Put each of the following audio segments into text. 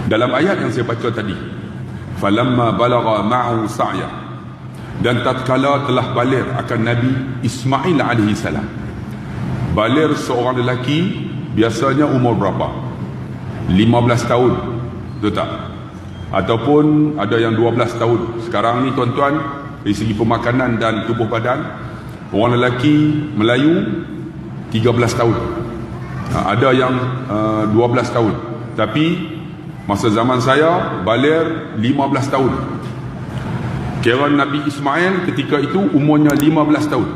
Dalam ayat yang saya baca tadi, falamma balagha ma'u sa'ya, dan tatkala telah baligh akan Nabi Ismail alaihi salam. Baligh seorang lelaki biasanya umur berapa? 15 tahun, betul tak? Ataupun ada yang 12 tahun. Sekarang ni tuan-tuan, dari segi pemakanan dan tubuh badan, orang lelaki Melayu 13 tahun, ada yang 12 tahun. Tapi masa zaman saya baligh 15 tahun. Kira Nabi Ismail ketika itu umurnya 15 tahun.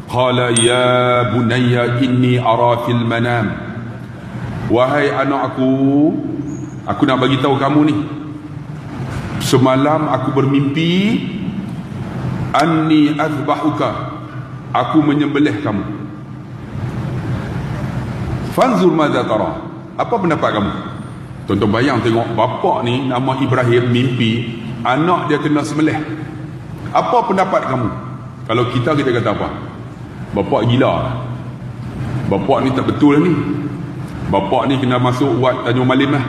Qala ya bunayya inni ara fil manam, wahai anak aku nak bagi tahu kamu ni, semalam aku bermimpi anni azbahuka, aku menyembelih kamu. Fanzur madza tara, apa pendapat kamu? Tuan-tuan bayang tengok bapa ni nama Ibrahim mimpi anak dia kena sembelih. Apa pendapat kamu? Kalau kita kata apa? Bapa gila, bapa ni tak betul ni, bapa ni kena masuk wat Tanjung Malim lah.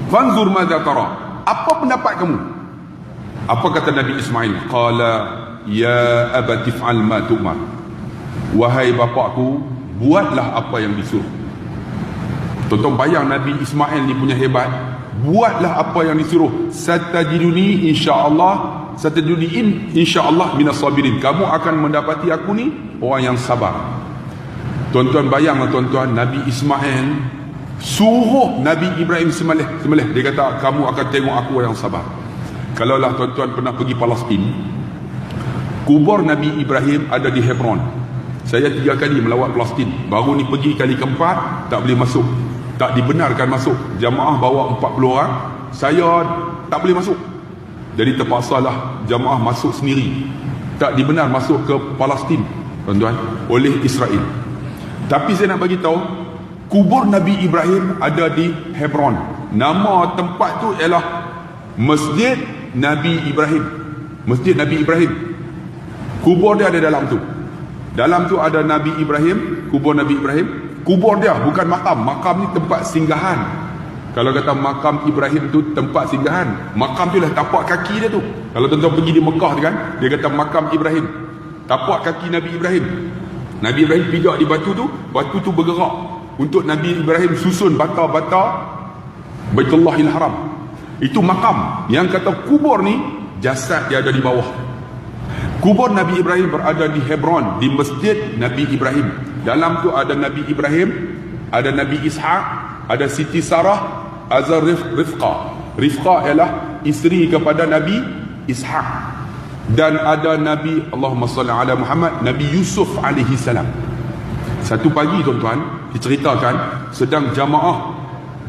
Fanzur madza tara, apa pendapat kamu? Apa kata Nabi Ismail? Qala ya abati fa'al ma tu'mar, wahai bapakku, buatlah apa yang disuruh. Tuan-tuan bayang Nabi Ismail ni punya hebat. Buatlah apa yang disuruh. Satajiduni insyaallah minas sabirin, kamu akan mendapati aku ni orang yang sabar. Tuan-tuan bayanglah tuan-tuan, Nabi Ismail suruh Nabi Ibrahim sembelih. Dia kata kamu akan tengok aku yang sabar. Kalaulah tuan-tuan pernah pergi Palestin, kubur Nabi Ibrahim ada di Hebron. Saya 3 kali melawat Palestin, baru ni pergi kali keempat, tak boleh masuk, tak dibenarkan masuk. Jamaah bawa 40 orang, saya tak boleh masuk. Jadi terpaksalah jamaah masuk sendiri. Tak dibenar masuk ke Palestin, tuan-tuan, oleh Israel. Tapi saya nak bagi tahu, kubur Nabi Ibrahim ada di Hebron. Nama tempat tu ialah Masjid Nabi Ibrahim. Masjid Nabi Ibrahim. Kubur dia ada dalam tu. Dalam tu ada Nabi Ibrahim, kubur Nabi Ibrahim. Kubur dia bukan makam. Makam ni tempat singgahan. Kalau kata makam Ibrahim tu tempat singgahan, makam tu lah tapak kaki dia tu. Kalau tuan-tuan pergi di Mekah tu kan, dia kata makam Ibrahim, tapak kaki Nabi Ibrahim. Nabi Ibrahim pijak di batu tu bergerak untuk Nabi Ibrahim susun bata-bata Baitullahil Haram. Itu makam. Yang kata kubur ni, jasad dia ada di bawah. Kubur Nabi Ibrahim berada di Hebron, di Masjid Nabi Ibrahim. Dalam tu ada Nabi Ibrahim, ada Nabi Ishaq, ada Siti Sarah, ada Rifqa. Rifqa ialah isteri kepada Nabi Ishaq. Dan ada Nabi, Allahumma salli ala Muhammad, Nabi Yusuf alaihi salam. Satu pagi tuan-tuan, diceritakan sedang jamaah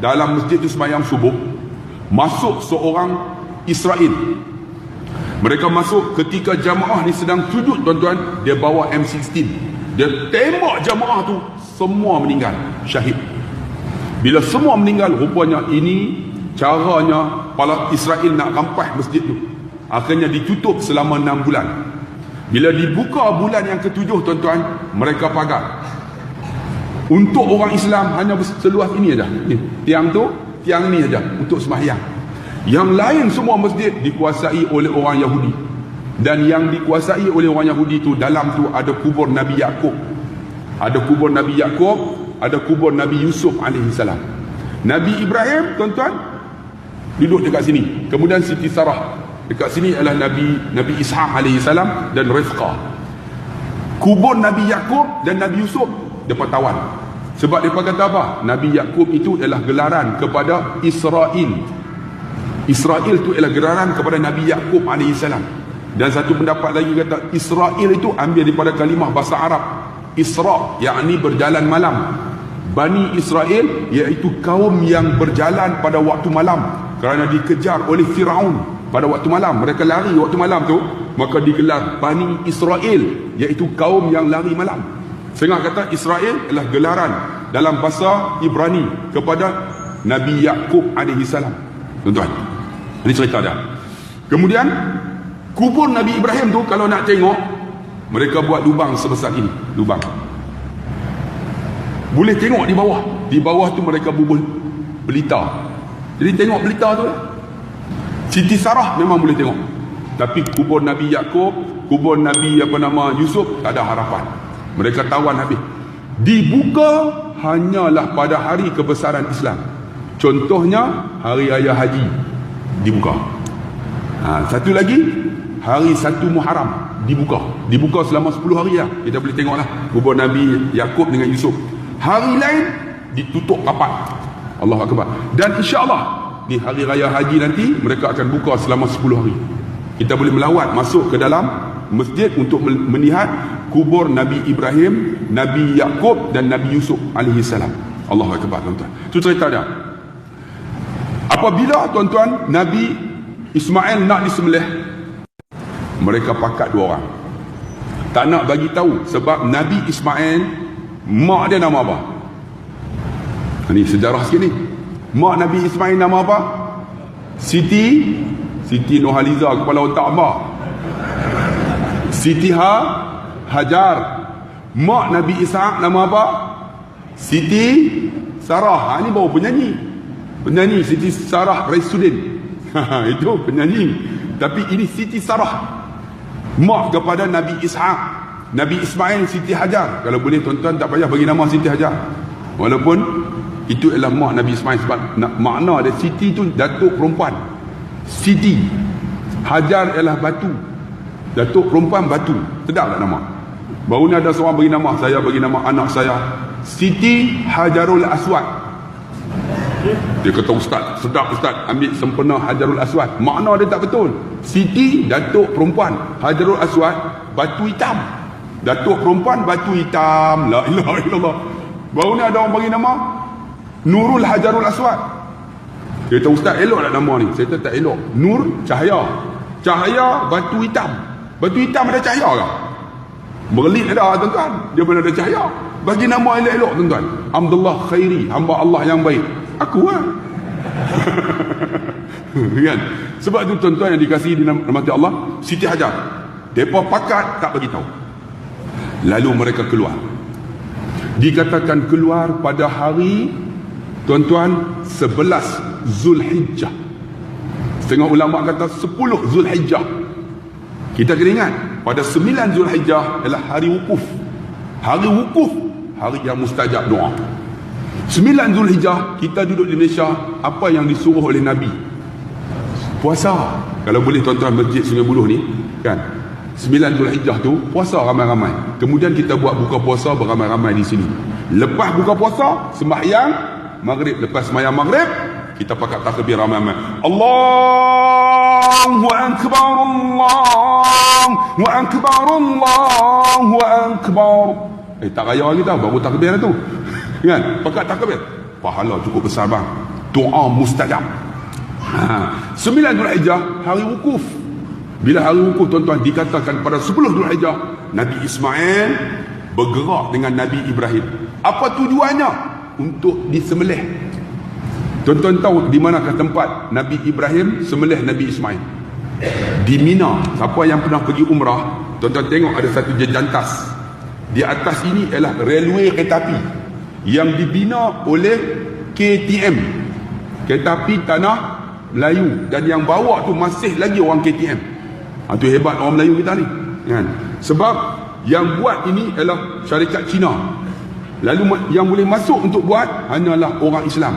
dalam masjid tu sembahyang subuh, masuk seorang Israel. Mereka masuk ketika jamaah ni sedang sujud tuan-tuan, dia bawa M16. Dia tembak jamaah tu, semua meninggal, syahid. Bila semua meninggal, rupanya ini caranya Israel nak rampas masjid tu. Akhirnya ditutup selama 6 bulan. Bila dibuka bulan yang ke-7 tuan-tuan, mereka pagar. Untuk orang Islam hanya seluas ini aja. Tiang tu, tiang ni aja untuk sembahyang. Yang lain semua masjid dikuasai oleh orang Yahudi. Dan yang dikuasai oleh orang Yahudi tu, dalam tu ada kubur Nabi Yaqub. Ada kubur Nabi Yaqub, ada kubur Nabi Yusuf alaihi salam. Nabi Ibrahim tuan-tuan duduk dekat sini. Kemudian Siti Sarah. Dekat sini adalah Nabi Ishaq alaihi salam dan Rifqa. Kubur Nabi Yaqub dan Nabi Yusuf depa tawan. Sebab depa kata apa? Nabi Yaqub itu adalah gelaran kepada Israel. Israel itu adalah gelaran kepada Nabi Yaqub alaihi salam. Dan satu pendapat lagi kata Israel itu ambil daripada kalimah bahasa Arab Isra, yakni berjalan malam. Bani Israel iaitu kaum yang berjalan pada waktu malam kerana dikejar oleh Firaun pada waktu malam. Mereka lari waktu malam tu, maka digelar Bani Israel, iaitu kaum yang lari malam. Setengah kata Israel adalah gelaran dalam bahasa Ibrani kepada Nabi Yaqub alaihi salam. Tuan-tuan, ini cerita dia. Kemudian kubur Nabi Ibrahim tu kalau nak tengok, mereka buat lubang sebesar ini, lubang. Boleh tengok di bawah. Di bawah tu mereka bubur belita. Jadi tengok berita tu lah. Siti Sarah memang boleh tengok. Tapi kubur Nabi Yaakob, kubur Nabi Yusuf, tak ada harapan. Mereka tawan habis. Dibuka hanyalah pada hari kebesaran Islam. Contohnya hari raya haji dibuka. Satu lagi hari 1 Muharram dibuka selama 10 hari lah. Kita boleh tengoklah kubur Nabi Yaakob dengan Yusuf. Hari lain ditutup rapat. Allahu Akbar. Dan insya-Allah di hari raya haji nanti mereka akan buka selama 10 hari. Kita boleh melawat masuk ke dalam masjid untuk melihat kubur Nabi Ibrahim, Nabi Yaakob dan Nabi Yusuf alaihi salam. Allahu Akbar, tuan-tuan. Itu cerita dia. Apabila tuan-tuan Nabi Ismail nak disembelih, mereka pakat 2 orang. Tak nak bagi tahu sebab Nabi Ismail mak dia nama apa? Ini sejarah sikit ni. Mak Nabi Ismail nama apa? Siti Nurhaliza, kepala otak apa? Siti Hajar. Mak Nabi Ishaq nama apa? Siti Sarah. Ini baru penyanyi Siti Sarah Raisuddin. Itu penyanyi. Tapi ini Siti Sarah, mak kepada Nabi Ishaq. Nabi Ismail Siti Hajar. Kalau boleh tuan-tuan tak payah bagi nama Siti Hajar, walaupun itu adalah mak Nabi Ismail. Sebab makna dia Siti tu datuk perempuan. Siti Hajar ialah batu, datuk perempuan batu. Sedap tak nama? Baru ni ada seorang bagi nama, saya bagi nama anak saya Siti Hajarul Aswad. Dia kata, ustaz, sedap ustaz, ambil sempena Hajarul Aswad. Makna dia tak betul. Siti datuk perempuan, Hajarul Aswad batu hitam. Datuk perempuan batu hitam. La ilaha illallah. Baru ni ada orang bagi nama Nurul Hajarul Aswad. Dia kata, ustaz, elok tak nama ni? Saya kata tak elok. Nur, cahaya batu hitam. Batu hitam ada cahaya ke? Berlit ada, tuan-tuan. Dia pun ada cahaya. Bagi nama elok-elok, tuan-tuan. Abdullah Khairi, hamba Allah yang baik. Aku lah. Kan? Sebab tu tuan-tuan yang dikasihi di rahmat Allah, Siti Hajar, mereka pakat tak bagi tahu. Lalu mereka keluar. Dikatakan keluar pada hari, tuan-tuan, 11 Zulhijjah. Setengah ulama kata 10 Zulhijjah. Kita kena ingat, pada 9 Zulhijjah adalah hari wukuf. Hari wukuf, hari yang mustajab doa. 9 Zulhijjah, kita duduk di Malaysia, apa yang disuruh oleh Nabi? Puasa. Kalau boleh tuan-tuan, masjid Sungai Buloh ni kan, 9 Zulhijjah tu puasa ramai-ramai. Kemudian kita buat buka puasa beramai-ramai di sini. Lepas buka puasa, sembahyang maghrib. Lepas sembahyang maghrib, kita pakat takbir ramai-ramai. Allahu Akbar, Allahu Akbar, Allahu Akbar. Tak raya kita, baru takbir tu. Kan? Pakat takbir. Pahala cukup besar bang. Doa mustajab. 9 Zulhijjah, hari wukuf. Bila hari wukuf, tuan-tuan, dikatakan pada 10 Zulhijjah, Nabi Ismail bergerak dengan Nabi Ibrahim. Apa tujuannya? Untuk disembelih. Tuan-tuan tahu di manakah tempat Nabi Ibrahim sembelih Nabi Ismail? Di Mina. Siapa yang pernah pergi umrah, tuan-tuan tengok ada satu jejantas. Di atas ini ialah railway kereta api yang dibina oleh KTM, kereta api tanah Melayu, dan yang bawa tu masih lagi orang KTM. Itu hebat orang Melayu kita ni kan? Sebab yang buat ini ialah syarikat Cina. Lalu yang boleh masuk untuk buat hanyalah orang Islam.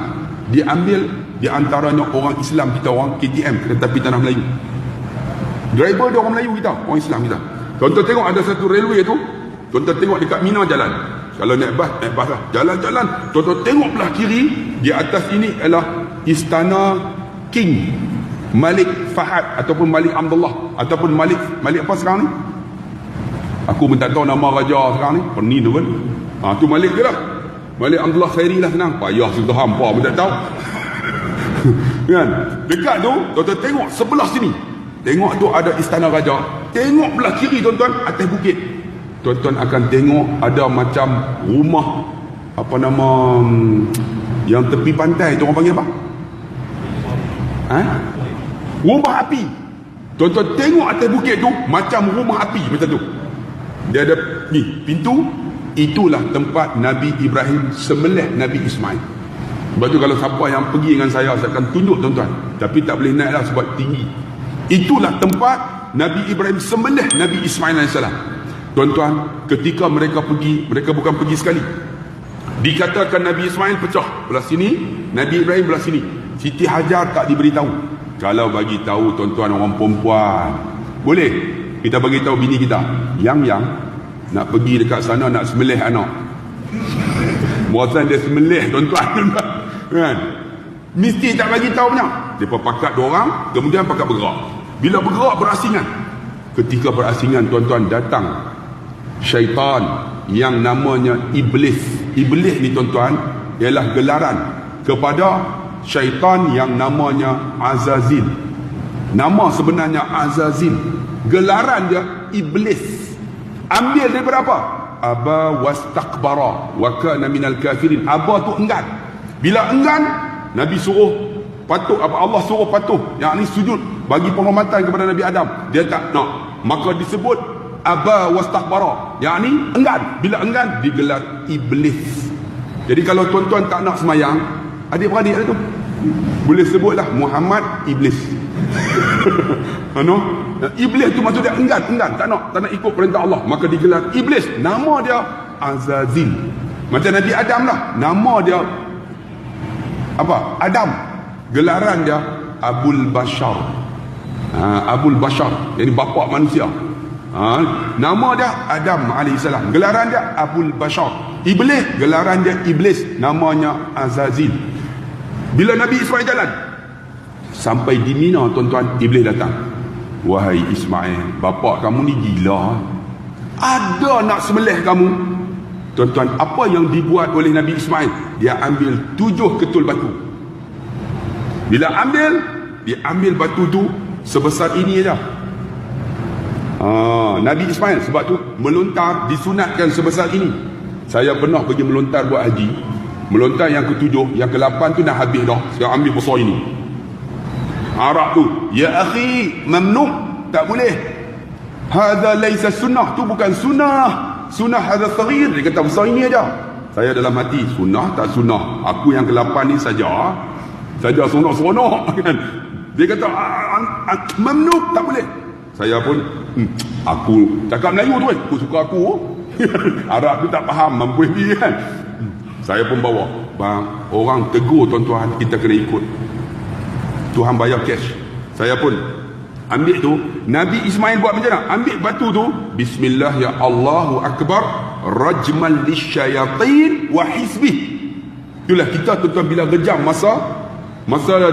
Diambil di antaranya orang Islam kita, orang KTM, kereta api tanah Melayu. Driver dia orang Melayu kita, orang Islam kita. Tuan-tuan tengok ada satu railway tu, tuan-tuan tengok dekat Mina jalan. Kalau naik bas lah. Jalan-jalan, tuan-tuan tengok belah kiri, di atas ini ialah Istana King Malik Fahad ataupun Malik Abdullah ataupun Malik apa sekarang ni? Aku pun tak tahu nama raja sekarang ni. Pening tu kan. Tu Malik ke lah. Malik Abdullah Khairi lah, senang. Payah sudah hampa pun tak tahu. Kan? Dekat tu, tuan-tuan tengok sebelah sini. Tengok tu ada Istana Raja. Tengok belah kiri, tuan-tuan, atas bukit. Tuan-tuan akan tengok ada macam rumah, apa nama, yang tepi pantai tu orang panggil apa? Rumah api. Tuan-tuan tengok atas bukit tu macam rumah api macam tu. Dia ada ni pintu. Itulah tempat Nabi Ibrahim sembelih Nabi Ismail. Sebab tu kalau siapa yang pergi dengan saya akan tunjuk tuan-tuan, tapi tak boleh naik lah sebab tinggi. Itulah tempat Nabi Ibrahim sembelih Nabi Ismail AS. Tuan-tuan, ketika mereka pergi, mereka bukan pergi sekali. Dikatakan Nabi Ismail pecah belah sini, Nabi Ibrahim belah sini. Siti Hajar tak diberitahu. Kalau bagi tahu tuan-tuan orang perempuan, boleh kita bagi tahu bini kita, yang nak pergi dekat sana nak sembelih anak. Muazzin dia sembelih tuan-tuan. Kan? Mesti tak bagi tahu punya. Depa pakat dua orang, kemudian pakat bergerak. Bila bergerak berasingan. Ketika berasingan tuan-tuan, datang syaitan yang namanya Iblis. Iblis ni tuan-tuan ialah gelaran kepada syaitan yang namanya Azazil. Nama sebenarnya Azazil, gelaran dia Iblis. Ambil daripada apa? Aba wastakbara wa kana minal kafirin. Aba tu enggan. Bila enggan, Nabi suruh patuh, apa Allah suruh patuh, yakni sujud bagi penghormatan kepada Nabi Adam. Dia tak nak, maka disebut aba wastakbara, yakni enggan. Bila enggan, digelar Iblis. Jadi kalau tuan-tuan tak nak semayang, adik-beradik tu boleh sebutlah Muhammad Iblis. Iblis tu maksud dia enggan, tak nak ikut perintah Allah, maka digelar Iblis. Nama dia Azazil. Macam Nabi Adam lah, nama dia apa? Adam. Gelaran dia Abul Bashar. Abul Bashar, yang bapa manusia. Nama dia Adam AS. Gelaran dia Abul Bashar. Iblis, gelaran dia Iblis, namanya Azazil. Bila Nabi Ismail jalan sampai di Mina, tuan-tuan, Iblis datang. Wahai Ismail, bapa kamu ni gila. Ada nak sembelih kamu. Tuan-tuan, apa yang dibuat oleh Nabi Ismail? Dia ambil 7 ketul batu. Bila dia ambil batu tu sebesar ini aja. Nabi Ismail sebab tu melontar disunatkan sebesar ini. Saya pernah pergi melontar buat haji. Melontar yang ke-7, yang ke-8 tu dah habis dah. Sekarang ambil besar ini. Arab tu, ya akhi, mamnu, tak boleh. Hadza laisa sunnah, tu bukan sunnah. Sunnah hadza saghir. Dia kata besar ini aja. Saya dalam hati, sunnah tak sunnah, aku yang ke-8 ni saja seronok-seronok kan. Dia kata mamnu, tak boleh. Saya pun aku cakap Melayu tu kan, aku suka aku. Arab tu tak faham, mampu dia kan. Saya pun bawa, bang, orang tegur tuan-tuan, kita kena ikut. Tuhan bayar cash. Saya pun ambil tu. Nabi Ismail buat macam mana? Ambil batu tu, bismillah ya Allahu Akbar, rajman lisyayatin wa hisbih. Itulah kita tuan-tuan bila rejam masa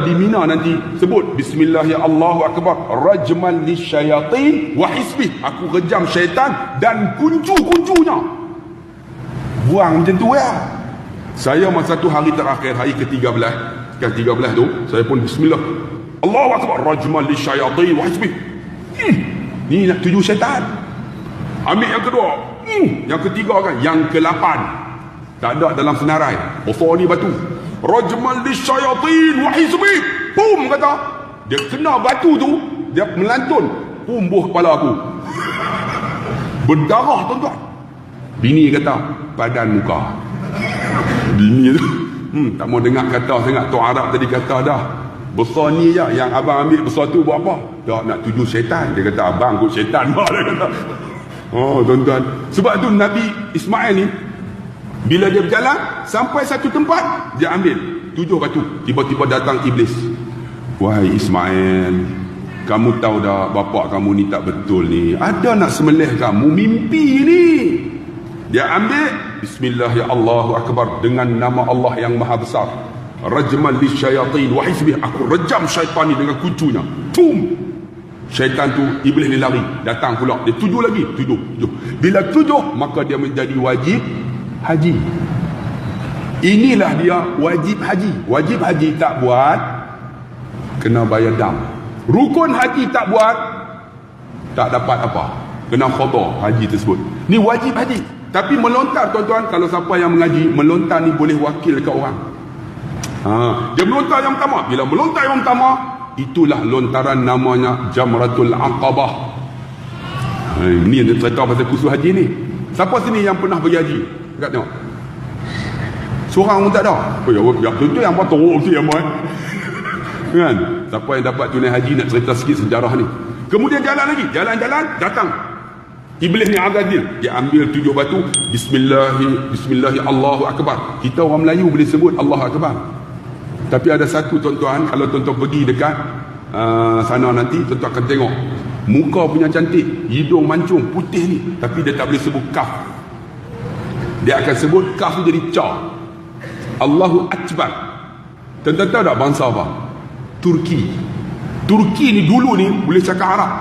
di Mina nanti sebut bismillah ya Allahu Akbar, rajman lisyayatin wa hisbih. Aku rejam syaitan dan kuncu-kuncunya. Buang macam tu ya. Saya masa tu hari terakhir, hari ke-13, kan 13 tu, saya pun bismillah Allahu Akbar, rajman lisyayatin wa hisbih. Ni nak tuju syaitan. Ambil yang kedua, yang ketiga kan, yang ke-8 tak ada dalam senarai, besar ni batu, rajman lisyayatin wa hisbih. Pum, kata dia kena batu tu, dia melantun, pumbuh kepala aku. Berdarah tuan-tuan. Bini kata padan muka. Bini tu tak mau dengar kata sangat. Tok Arab tadi kata dah, besar ni je yang abang ambil, besar tu buat apa? Tak nak tuju syaitan. Dia kata abang kot syaitan. Dia kata, oh tuan-tuan, sebab tu Nabi Ismail ni bila dia berjalan sampai satu tempat, dia ambil 7 batu. Tiba-tiba datang Iblis. Wahai Ismail, kamu tahu dah bapa kamu ni tak betul ni, ada nak sembelih kamu, mimpi ni. Dia ambil bismillah ya Allahu Akbar, dengan nama Allah yang maha besar, rajman lisyayatin wa hisbih. Aku rejam syaitan ni dengan kuncunya. Boom. Syaitan tu, Iblis ni lari, datang pula, dia 7 lagi, 7. Bila 7, maka dia menjadi wajib haji. Inilah dia wajib haji. Wajib haji tak buat, kena bayar dam. Rukun haji tak buat, tak dapat apa, kena khutbah haji tersebut. Ni wajib haji. Tapi melontar tuan-tuan, kalau siapa yang mengaji, melontar ni boleh wakil ke orang. Dia melontar yang pertama. Bila melontar yang pertama, itulah lontaran namanya Jamratul Aqabah. Ini yang dia cerita pasal khusus haji ni. Siapa sini yang pernah pergi haji? Dekat tengok. Seorang pun tak ada. Oh ya, tu yang apa teruk tu yang kan? Siapa yang dapat tunai haji nak cerita sikit sejarah ni. Kemudian jalan lagi, jalan-jalan datang Iblis ni Agazil, dia ambil 7 batu, bismillahi Allahu Akbar. Kita orang Melayu boleh sebut Allahu Akbar. Tapi ada satu tuan-tuan, kalau tuan-tuan pergi dekat sana nanti, tuan-tuan akan tengok muka punya cantik, hidung mancung, putih ni, tapi dia tak boleh sebut kaf. Dia akan sebut kaf tu jadi ca. Allahu Akbar. Tuan-tuan tahu tak bangsa apa? Turki. Turki ni dulu ni boleh cakap Arab.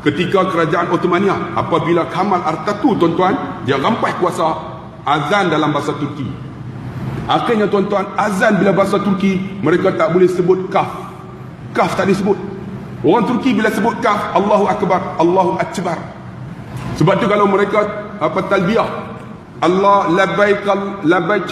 Ketika kerajaan Ottomania, apabila Kamal Atatürk tuan-tuan, dia rampai kuasa, azan dalam bahasa Turki. Akhirnya tuan-tuan, azan bila bahasa Turki, mereka tak boleh sebut kaf. Kaf tak disebut. Orang Turki bila sebut kaf, Allahu Akbar, Allahu Akbar. Sebab tu kalau mereka talbiyah, Allah labbaik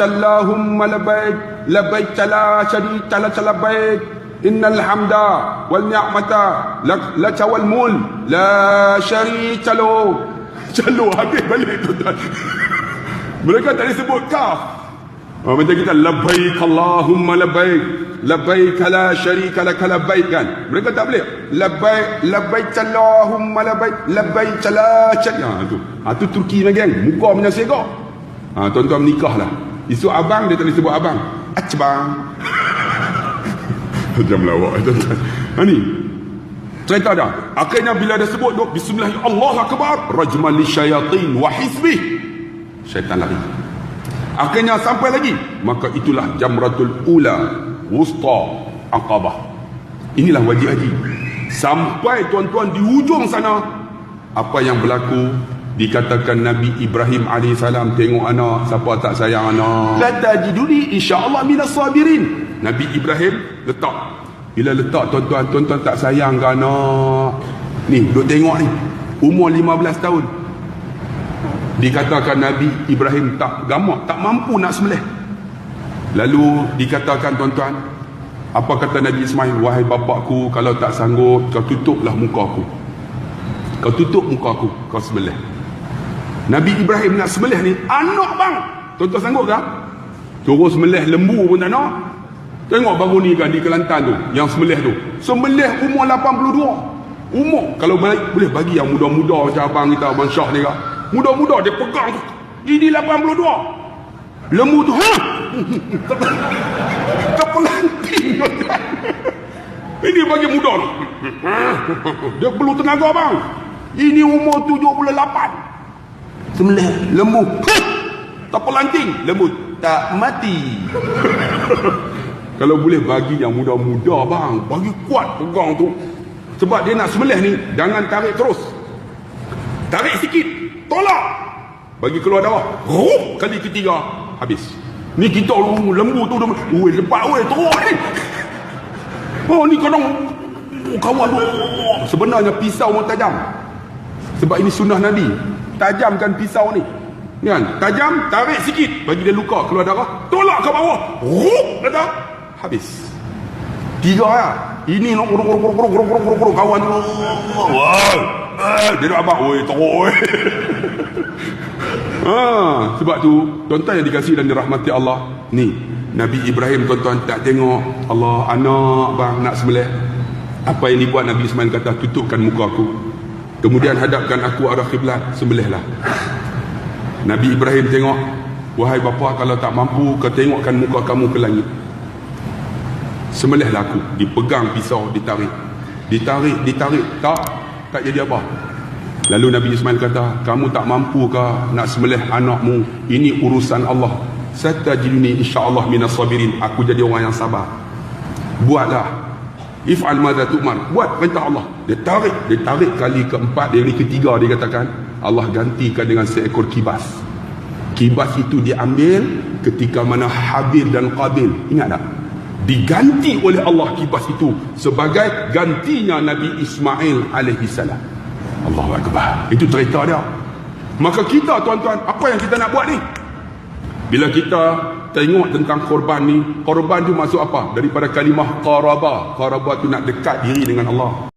Allahumma labbaik, labbaik la syarika lak labbaik, innal hamda wal ni'mata lak wal mulk la syarika lahu. Calo habis balik tuan-tuan. Mereka tak disebut kaf. Macam kita labbaik Allahumma labbaik, labbaik la syarika lak labbaik kan. Mereka tak boleh. Labbaik Allahumma labbaik, labbaik la syarika. Tu Turki ni geng, muka punya segak. Tuan-tuan menikahlah. Isu abang dia tak boleh sebut abang. Acbang. Macam lawak tuan-tuan. Ni cerita dah. Akhirnya bila dia sebut tu bismillah Allahu Akbar, rajman lisyayatin wa hizbih, syaitan lari. Akhirnya sampai lagi, maka itulah jamratul ula wusta aqabah. Inilah wajib haji. Sampai tuan-tuan di ujung sana, apa yang berlaku? Dikatakan Nabi Ibrahim AS, tengok anak, siapa tak sayang anak? La tajiduni insyaAllah minas sabirin. Nabi Ibrahim letak. Bila letak tuan-tuan, tuan-tuan tak sayang ke anak? Ni, duk tengok ni. Umur 15 tahun. Dikatakan Nabi Ibrahim tak gamak, tak mampu nak sembelih. Lalu dikatakan tuan-tuan, apa kata Nabi Ismail? Wahai bapakku, kalau tak sanggup, kau tutuplah muka aku. Kau tutup muka aku, kau sembelih. Nabi Ibrahim nak sembelih ni, anak bang. Tuan-tuan sanggup tak? Suruh sembelih lembu pun tak nak. Tengok baru ni kan di Kelantan tu, yang sembelih tu. Sembelih umur 82. Umur, kalau boleh bagi yang muda-muda macam abang kita, Abang Syah ni kan. Muda-muda dia pegang tu. Ini 82. Lembu tu, kepelanting. Ini bagi muda tu. Dia perlu tenaga bang. Ini umur 78. Sembelih lembu, terpelanting, lembu tak mati. Kalau boleh bagi yang muda-muda bang, bagi kuat pegang tu. Sebab dia nak sembelih ni, jangan tarik terus. Tarik sikit, tolak, bagi keluar darah. Kali ketiga, habis. Ni kita lembu tu, lepas teruk ni. Oh ni kadang kawan tu. Sebenarnya pisau pun tajam. Sebab ini sunnah Nabi. Tajamkan pisau ni. Kan? Tajam, tarik sikit, bagi dia luka, keluar darah. Tolak ke bawah. Datang. Habis. 3 lah. Ini kawan tu. Dia nak abang. Oi, teruk. Sebab tu, tuan-tuan yang dikasihi dan dirahmati Allah. Ni, Nabi Ibrahim tuan-tuan tak tengok Allah, anak bang nak sembelih. Apa yang dibuat Nabi Ismail kata, tutupkan muka aku. Kemudian hadapkan aku arah kiblat, sembelihlah. Nabi Ibrahim tengok, wahai bapa, kalau tak mampu, kau tengokkan muka kamu ke langit. Sembelihlah aku. Dipegang pisau, ditarik. Ditarik, tak jadi apa. Lalu Nabi Ismail kata, kamu tak mampu ke nak sembelih anakmu? Ini urusan Allah. Satajiduni insyaAllah minas sabirin. Aku jadi orang yang sabar. Buatlah. If'al madza tu'mar. Buat perintah Allah. Dia tarik kali keempat, kali ketiga dia katakan, Allah gantikan dengan seekor kibas. Kibas itu diambil ketika mana Habil dan Qabil. Ingat tak? Diganti oleh Allah kibas itu sebagai gantinya Nabi Ismail alaihissalam. Allahu Akbar. Itu cerita dia. Maka kita tuan-tuan, apa yang kita nak buat ni? Bila kita tengok tentang korban ni, korban tu maksud apa? Daripada kalimah qarabah. Qarabah tu nak dekat diri dengan Allah.